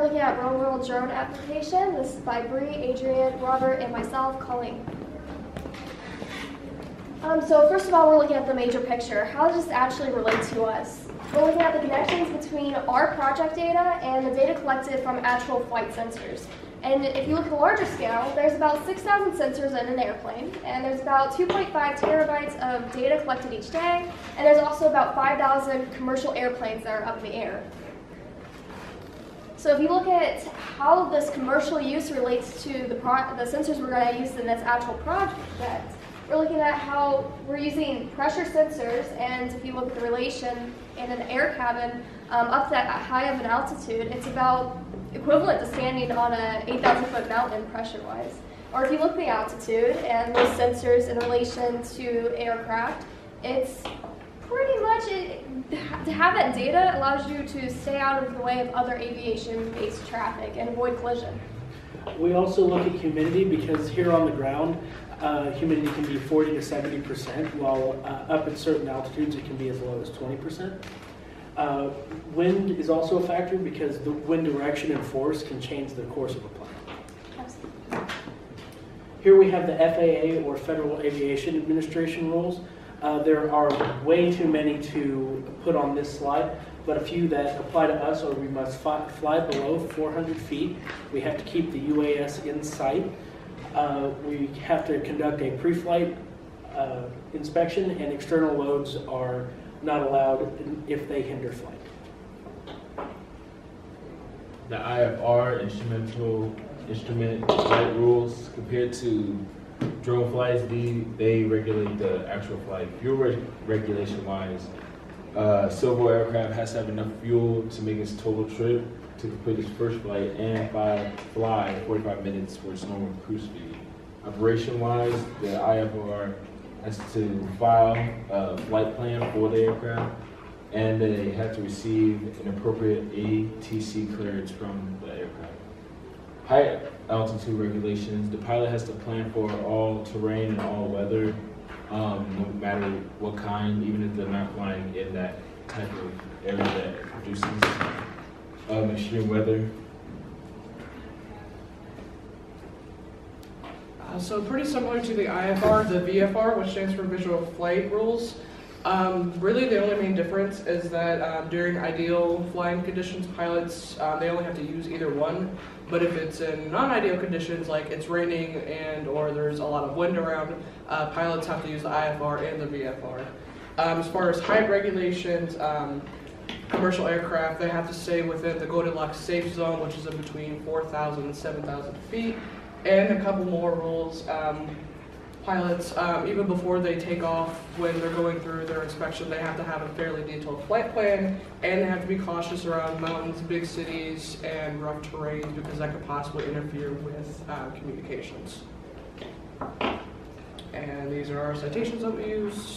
looking at real-world drone application. This is by Bree, Adrian, Robert, and myself, Colleen. So first of all, we're looking at the major picture. How does this actually relate to us? We're looking at the connections between our project data and the data collected from actual flight sensors. And if you look at the larger scale, there's about 6,000 sensors in an airplane, and there's about 2.5 terabytes of data collected each day, and there's also about 5,000 commercial airplanes that are up in the air. So if you look at how this commercial use relates to the sensors we're going to use in this actual project, we're looking at how we're using pressure sensors, and if you look at the relation in an air cabin up to that high of an altitude, it's about equivalent to standing on a 8,000-foot mountain pressure-wise. Or if you look at the altitude and those sensors in relation to aircraft, it's pretty much, to have that data allows you to stay out of the way of other aviation-based traffic and avoid collision. We also look at humidity because here on the ground, humidity can be 40 to 70%, while up at certain altitudes it can be as low as 20%. Wind is also a factor because the wind direction and force can change the course of a plane. Absolutely. Here we have the FAA, or Federal Aviation Administration rules. There are way too many to put on this slide, but a few that apply to us are: we must fly below 400 feet. We have to keep the UAS in sight. We have to conduct a pre-flight inspection, and external loads are not allowed if they hinder flight. The IFR instrument flight rules compared to drone flights, they regulate the actual flight. Fuel regulation wise, civil aircraft has to have enough fuel to make its total trip to complete its first flight and fly 45 minutes for its normal cruise speed. Operation wise, the IFR has to file a flight plan for the aircraft, and they have to receive an appropriate ATC clearance from the aircraft. High altitude regulations, the pilot has to plan for all terrain and all weather, no matter what kind, even if they're not flying in that type of area that produces extreme weather. So pretty similar to the IFR, the VFR, which stands for Visual Flight Rules. Really the only main difference is that during ideal flying conditions, pilots, they only have to use either one. But if it's in non-ideal conditions, like it's raining and or there's a lot of wind around, pilots have to use the IFR and the VFR. As far as height regulations, commercial aircraft, they have to stay within the Goldilocks safe zone, which is in between 4,000 and 7,000 feet. And a couple more rules. Pilots, even before they take off, when they're going through their inspection, they have to have a fairly detailed flight plan, and they have to be cautious around mountains, big cities, and rough terrains because that could possibly interfere with communications. And these are our citations that we use.